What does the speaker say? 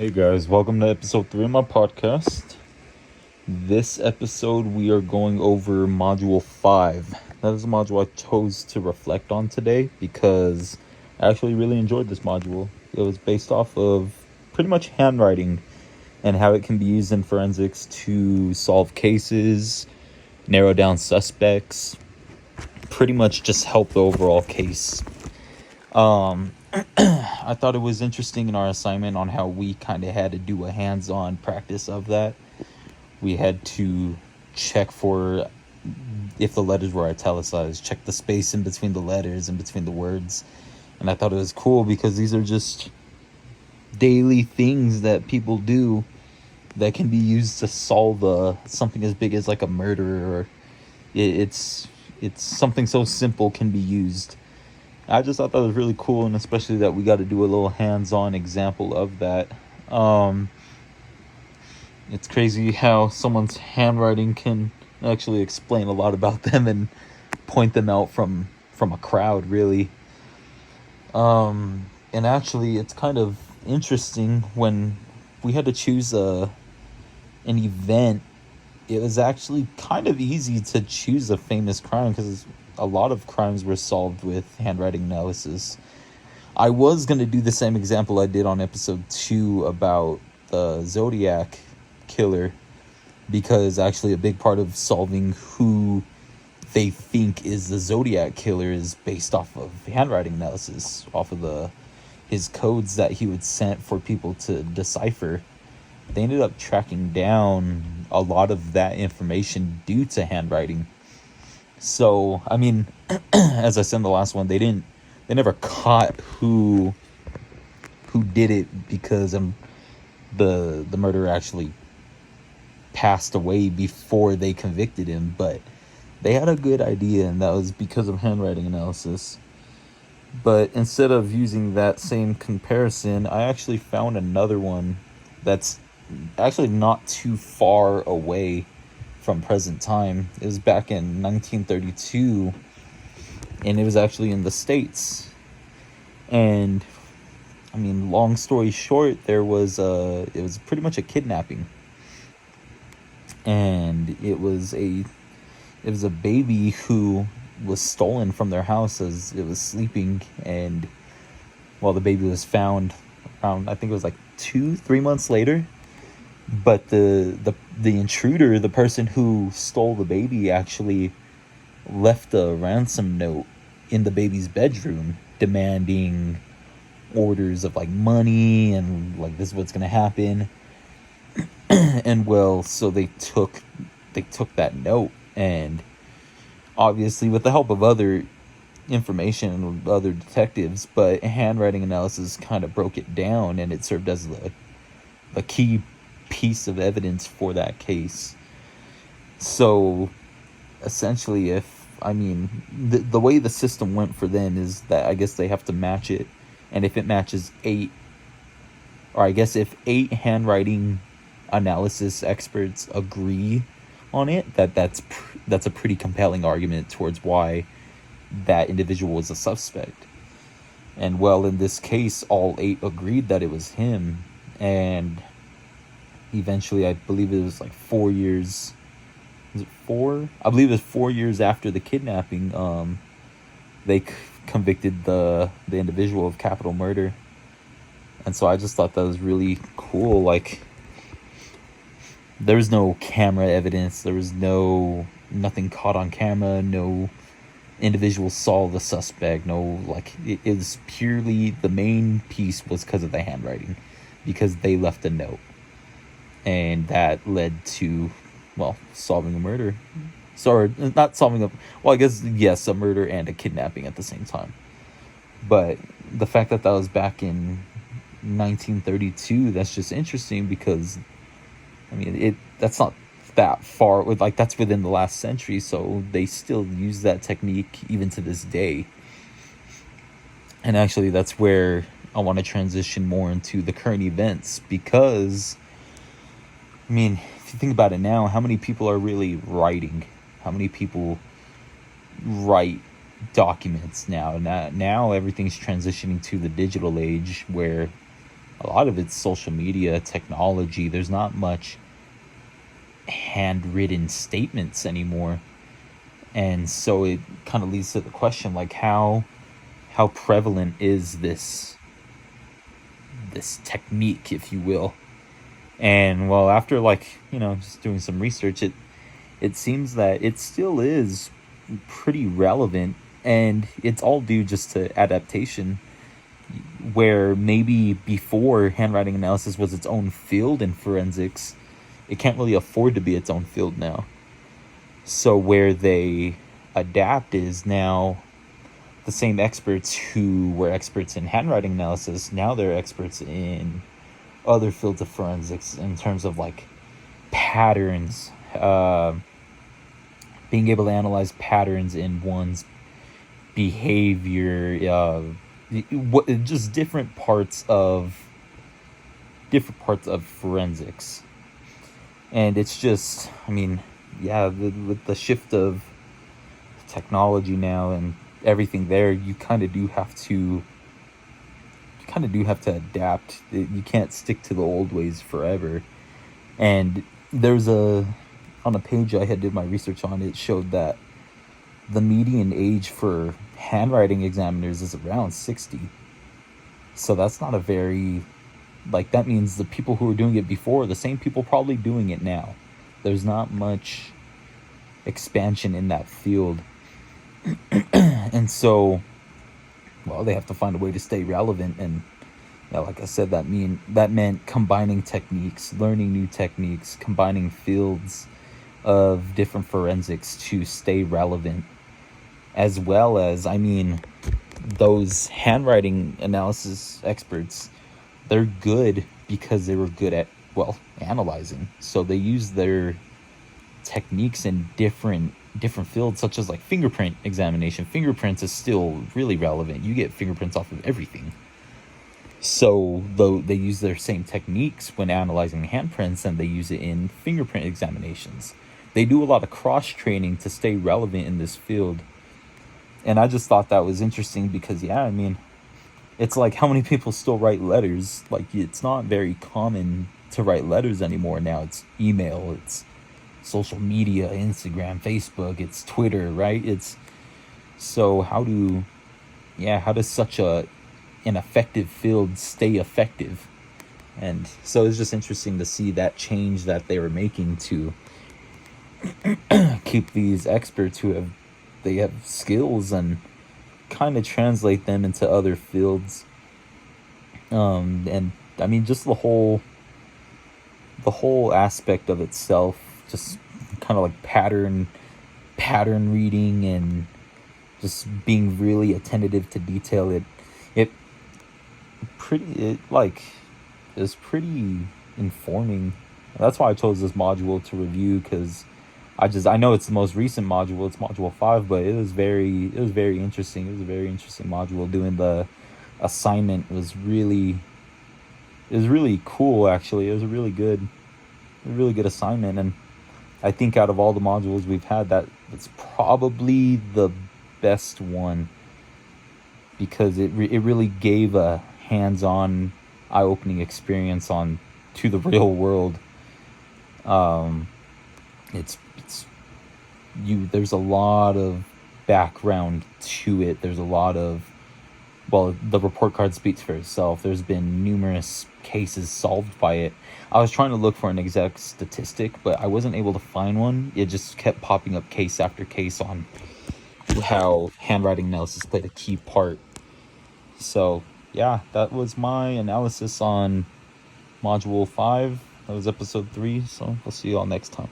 Hey guys, welcome to episode 3 of my podcast. This episode we are going over module 5. That is a module I chose to reflect on today because I actually really enjoyed this module. It was based off of pretty much handwriting and how it can be used in forensics to solve cases, narrow down suspects, pretty much just help the overall case. I thought it was interesting in our assignment on how we kind of had to do a hands-on practice of that. We had to check for if the letters were italicized, check the space in between the letters and between the words. And I thought it was cool because these are just daily things that people do that can be used to solve something as big as like a murder, or it's something so simple can be used. I just thought that was really cool, and especially that we got to do a little hands-on example of that. It's crazy how someone's handwriting can actually explain a lot about them and point them out from a crowd, really. And actually, it's kind of interesting when we had to choose an event. It was actually kind of easy to choose a famous crime because a lot of crimes were solved with handwriting analysis. I was going to do the same example I did on episode 2 about the Zodiac killer, because actually a big part of solving who they think is the Zodiac killer is based off of handwriting analysis, off of his codes that he would send for people to decipher. They ended up tracking down a lot of that information due to handwriting. So, I mean, as I said in the last one, they never caught who did it because the murderer actually passed away before they convicted him, but they had a good idea, and that was because of handwriting analysis. But instead of using that same comparison, I actually found another one that's actually not too far away from present time. It was back in 1932, and it was actually in the States. And I mean, long story short, it was pretty much a kidnapping, and it was a baby who was stolen from their house as it was sleeping, and well, the baby was found around, I think it was like 2-3 months later. But the intruder, the person who stole the baby, actually left a ransom note in the baby's bedroom demanding orders of like money and like, this is what's gonna happen. And well, so they took that note, and obviously with the help of other information and other detectives, but handwriting analysis kind of broke it down, and it served as the key piece of evidence for that case. So essentially, the way the system went for them is that I guess they have to match it, and if it matches 8, or I guess if 8 handwriting analysis experts agree on it, that's a pretty compelling argument towards why that individual was a suspect. And well, in this case, all 8 agreed that it was him, and eventually, I believe it was like 4 years. Was it 4? I believe it was 4 years after the kidnapping. They convicted the individual of capital murder, and so I just thought that was really cool. Like, there was no camera evidence. There was nothing caught on camera. No individual saw the suspect. No, like, it was purely, the main piece was because of the handwriting, because they left a note. And that led to, well, solving a murder. Sorry, not solving well, I guess, yes, a murder and a kidnapping at the same time. But the fact that was back in 1932, that's just interesting because, I mean, that's not that far, like, that's within the last century, so they still use that technique even to this day. And actually, that's where I want to transition more into the current events, because I mean, if you think about it now, how many people are really writing? How many people write documents now? Now everything's transitioning to the digital age, where a lot of it's social media, technology. There's not much handwritten statements anymore. And so it kind of leads to the question, like, how prevalent is this technique, if you will? And well, after, like, just doing some research, it seems that it still is pretty relevant, and it's all due just to adaptation, where maybe before handwriting analysis was its own field in forensics, it can't really afford to be its own field now. So where they adapt is now the same experts who were experts in handwriting analysis, now they're experts in other fields of forensics in terms of, like, patterns, being able to analyze patterns in one's behavior, just different parts of forensics. And it's just, I mean, yeah, with the shift of technology now and everything there, you kind of do have to adapt. You can't stick to the old ways forever. And there's on a page I had did my research on, it showed that the median age for handwriting examiners is around 60. So that's not a very, like, that means the people who were doing it before are the same people probably doing it now. There's not much expansion in that field. And so, well, they have to find a way to stay relevant. And like I said, that meant combining techniques, learning new techniques, combining fields of different forensics to stay relevant. As well as, I mean, those handwriting analysis experts, they're good because they were good at, well, analyzing. So they use their techniques in different fields, such as, like, fingerprint examination. Fingerprints is still really relevant. You get fingerprints off of everything. So though they use their same techniques when analyzing handprints, and they use it in fingerprint examinations. They do a lot of cross training to stay relevant in this field. And I just thought that was interesting because, yeah, I mean, it's like, how many people still write letters? Like, it's not very common to write letters anymore now. It's email, it's social media, Instagram, Facebook, it's Twitter, right? It's so how does such an effective field stay effective? And so it's just interesting to see that change that they were making to keep these experts who have skills and kind of translate them into other fields. And I mean, just the whole aspect of itself, just kind of like pattern reading and just being really attentive to detail. It is pretty informing. That's why I chose this module to review, because I know it's the most recent module. It's module 5, but it was very interesting. It was a very interesting module. Doing the assignment was really cool, actually. It was a really good assignment, and I think out of all the modules we've had, that's probably the best one, because it really gave a hands-on, eye-opening experience to the real world. There's a lot of background to it. There's a lot of, well, the report card speaks for itself. There's been numerous cases solved by it. I was trying to look for an exact statistic, but I wasn't able to find one. It just kept popping up case after case on how handwriting analysis played a key part. So yeah, that was my analysis on module 5. That was episode 3. So we'll see you all next time.